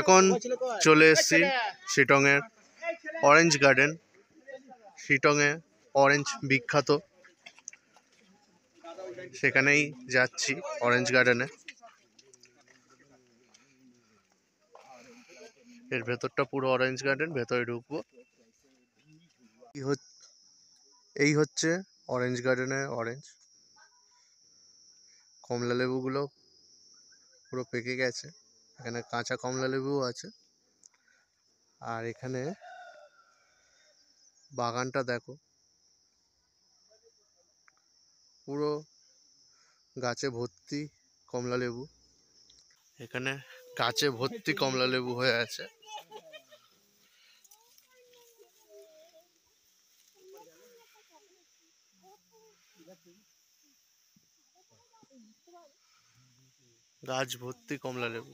এখন চলে এসেছি শিটংয়ের অরেঞ্জ গার্ডেন। শিটংয়ে অরেঞ্জ বিখ্যাত, সেখানেই যাচ্ছি অরেঞ্জ গার্ডেনে। এর ভেতরটা পুরো অরেঞ্জ গার্ডেন, ভেতরে ঢুকবো। এই হচ্ছে অরেঞ্জ গার্ডেনের অরেঞ্জ। কমলা লেবুগুলো পুরো পেকে গেছে, এখানে কাঁচা কমলা লেবুও আছে। আর এখানে বাগানটা দেখো, পুরো গাছে ভর্তি কমলা লেবু। এখানে গাছে ভর্তি কমলা লেবু হয়ে আছে। গাছ ভর্তি কমলা লেবু,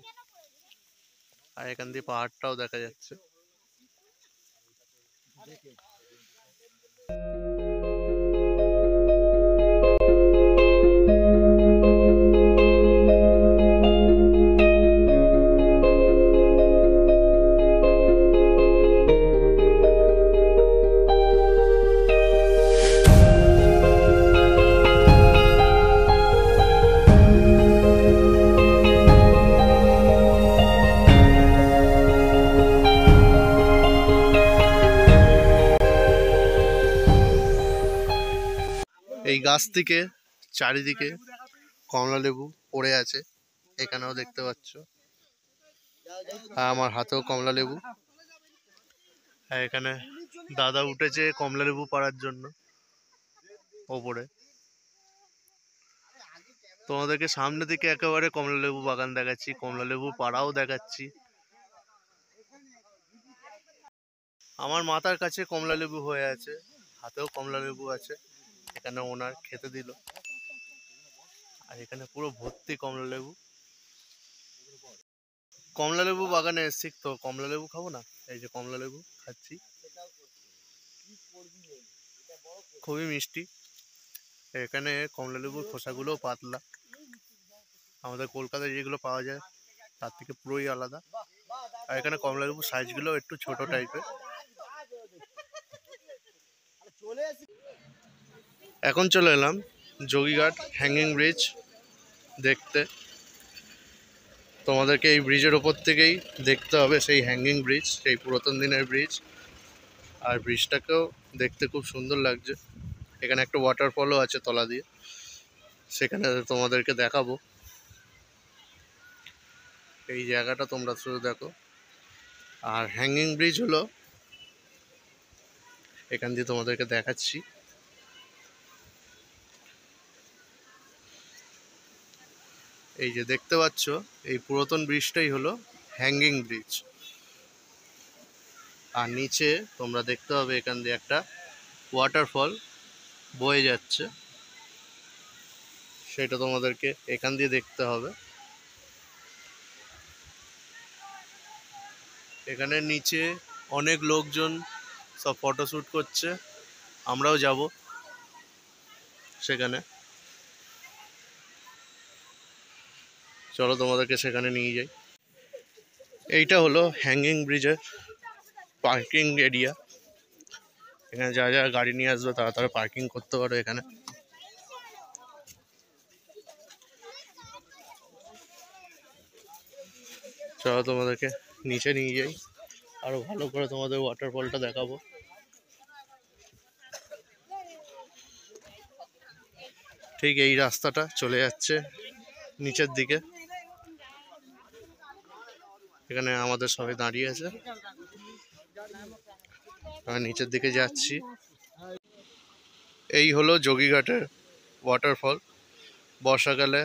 আর এখান দিয়ে পাহাড়টাও দেখা যাচ্ছে। এই গাছ থেকে চারিদিকে কমলা লেবু পড়ে আছে, এখানেও দেখতে পাচ্ছ। আর আমার হাতেও কমলা লেবু। আর এখানে দাদা উঠেছে কমলা লেবু পাড়ার জন্য ওপরে। তোমাদেরকে সামনে থেকে একেবারে কমলা লেবু বাগান দেখাচ্ছি, কমলা লেবু পাড়াও দেখাচ্ছি। আমার মাথার কাছে কমলা লেবু হয়ে আছে, হাতেও কমলা লেবু আছে। এখানে ওনার খেতে দিল, আর এখানে পুরো ভর্তি কমলা লেবু। কমলা লেবু বাগানে এসছি তো কমলা লেবু খাবো না, এই যে কমলা লেবু খাচ্ছি, খুবই মিষ্টি। এখানে কমলা লেবুর খোসাগুলোও পাতলা, আমাদের কলকাতায় যেগুলো পাওয়া যায় তার থেকে পুরোই আলাদা। আর এখানে কমলা লেবুর সাইজগুলো একটু ছোট টাইপের। এখন চলে এলাম যোগীঘাট হ্যাঙ্গিং ব্রিজ দেখতে। তোমাদেরকে এই ব্রিজের ওপর থেকেই দেখতে হবে সেই হ্যাঙ্গিং ব্রিজ, সেই পুরাতন দিনের ব্রিজ। আর ব্রিজটাকেও দেখতে খুব সুন্দর লাগছে। এখানে একটা ওয়াটারফলও আছে তলা দিয়ে, সেখানে তোমাদেরকে দেখাবো। এই জায়গাটা তোমরা শুধু দেখো। আর হ্যাঙ্গিং ব্রিজ হলো, এখান দিয়ে তোমাদেরকে দেখাচ্ছি। এই যে দেখতে পাচ্ছ, এই পুরাতন ব্রিজটাই হলো হ্যাঙ্গিং ব্রিজ। আর নিচে তোমরা দেখতে হবে এখান দিয়ে একটা ওয়াটারফল বয়ে যাচ্ছে, সেটা তোমাদেরকে এখান দিয়ে দেখতে হবে। এখানে নিচে অনেক লোকজন সব ফটোশ্যুট করছে, আমরাও যাব সেখানে। চলো তোমাদেরকে সেখানে নিয়ে যাই। এইটা হলো হ্যাঙ্গিং ব্রিজের পার্কিং এরিয়া। এখানে যা যা গাড়ি নিয়ে আসবে তারা তারা পার্কিং করতে পারো এখানে। চলো তোমাদেরকে নিচে নিয়ে যাই, আরো ভালো করে তোমাদের ওয়াটারফলটা দেখাবো। ঠিক এই রাস্তাটা চলে যাচ্ছে নিচের দিকে। এখানে আমাদের সবাই দাঁড়িয়ে আছে, আর নিচের দিকে যাচ্ছি। এই হলো যোগীঘাটের ওয়াটারফল। বর্ষাকালে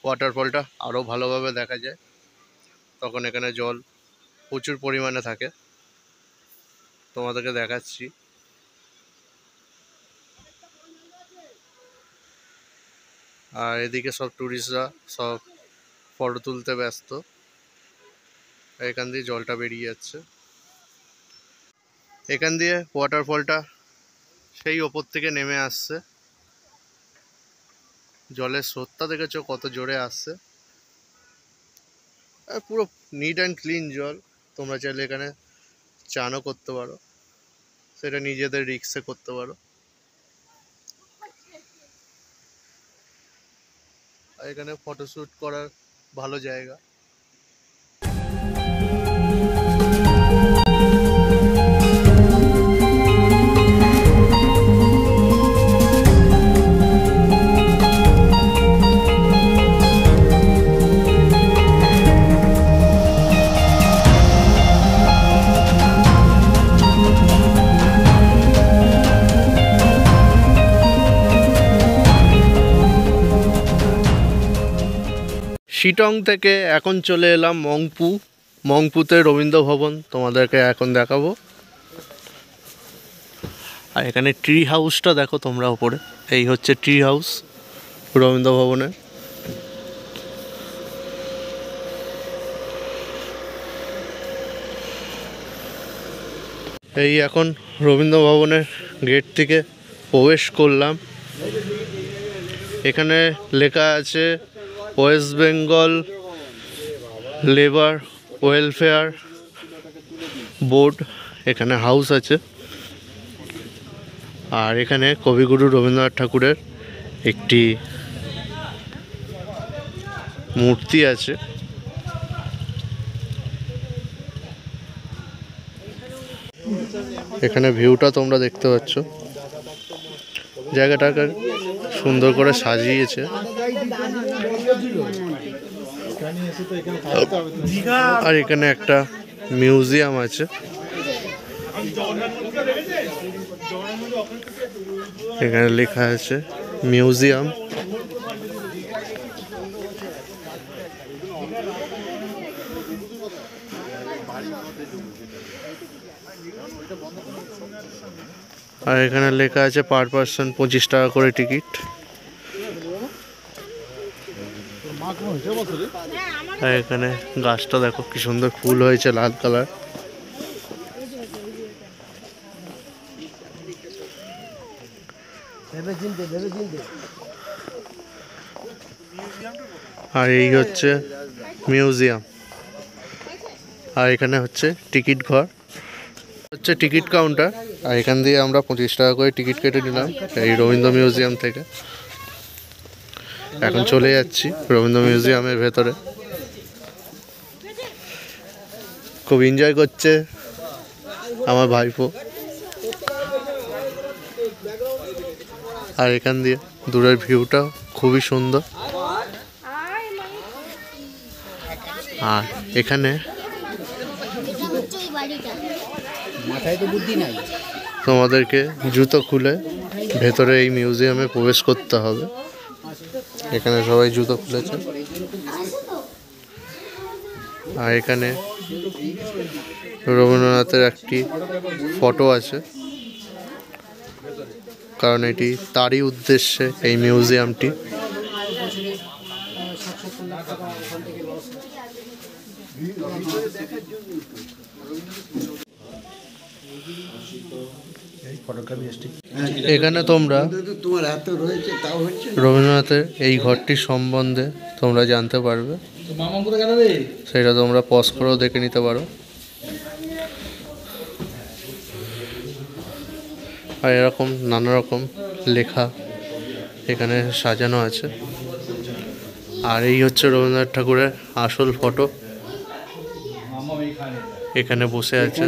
ওয়াটারফলটা আরো ভালোভাবে দেখা যায়, তখন এখানে জল প্রচুর পরিমাণে থাকে। তোমাদেরকে দেখাচ্ছি। আর এদিকে সব টুরিস্টরা সব ফটো তুলতে ব্যস্ত। এখান দিয়ে জলটা বেরিয়ে যাচ্ছে, এখান দিয়ে ওয়াটারফলটা সেই ওপর থেকে নেমে আসছে। জলের স্রোতটা দেখেছো কত জোরে আসছে। পুরো নিট অ্যান্ড ক্লিন জল। তোমরা চাইলে এখানে চানও করতে পারো, সেটা নিজেদের রিক্সে করতে পারো। আর এখানে ফটোশ্যুট করার ভালো জায়গা। শিটং থেকে এখন চলে এলাম মংপু। মংপুতে রবীন্দ্র ভবন তোমাদেরকে এখন দেখাবো। আর এখানে ট্রি হাউসটা দেখো তোমরা ওপরে, এই হচ্ছে ট্রি হাউস রবীন্দ্র ভবনের। এই এখন রবীন্দ্র ভবনের গেট থেকে প্রবেশ করলাম। এখানে লেখা আছে West Bengal labour welfare board. এখানে হাউস আছে। আর এখানে কবিগুরু রবীন্দ্রনাথ ঠাকুরের একটি মূর্তি আছে। এখানে ভিউটা তোমরা দেখতে পাচ্ছ, জায়গাটাকে সুন্দর করে সাজিয়েছে। আর এখানে একটা মিউজিয়াম আছে। এখানে লেখা আছে মিউজিয়াম। আর এখানে লেখা আছে পার পার্সন 25 টাকা করে টিকিট। আর এখানে গাছটা দেখো কি সুন্দর ফুল হয়েছে, লাল কালার। আর এই হচ্ছে মিউজিয়াম। আর এখানে হচ্ছে টিকিট ঘর, হচ্ছে টিকিট কাউন্টার। আর এখান দিয়ে আমরা 25 টাকা করে টিকিট কেটে নিলাম এই রবীন্দ্র মিউজিয়াম থেকে। এখন চলে যাচ্ছি রবীন্দ্র মিউজিয়ামের ভেতরে। খুব এনজয় করছে আমার ভাইপো। আর এখান দিয়ে দূরের ভিউটা খুবই সুন্দর। আর এখানে তোমাদেরকে জুতো খুলে ভেতরে এই মিউজিয়ামে প্রবেশ করতে হবে। এখানে সবাই জুতো খুলেছে। আর এখানে রবীন্দ্রনাথের একটি ফটো আছে, কারণ এটি তারই উদ্দেশ্যে এই মিউজিয়ামটি। এখানে তোমরা রবীন্দ্রনাথের এই ঘরটির সম্বন্ধে তোমরা জানতে পারবে, সেটা তোমরা পজ করেও দেখে নিতে পারো। আর এরকম নানা রকম লেখা এখানে সাজানো আছে। আর এই হচ্ছে রবীন্দ্রনাথ ঠাকুরের আসল ফটো, এখানে বসে আছে।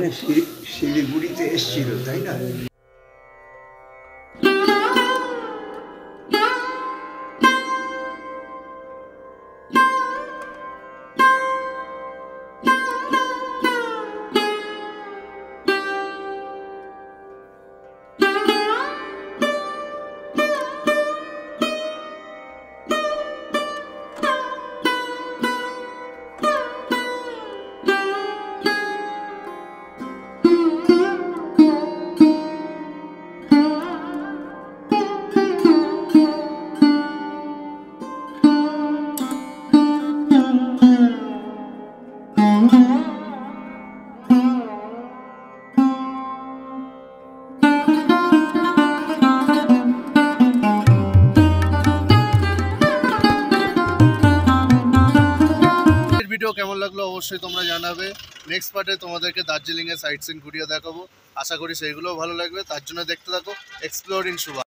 শিলিগুড়িতে এসেছিল তাই না? ভিডিও কেমন লাগলো অবশ্যই তোমরা জানাবে। নেক্সট পার্টে তোমাদেরকে দার্জিলিংয়ের সাইট সিন ঘুরিয়ে দেখাবো, আশা করি সেইগুলোও ভালো লাগবে। তার জন্য দেখতে থাকো এক্সপ্লোরিং সুভা।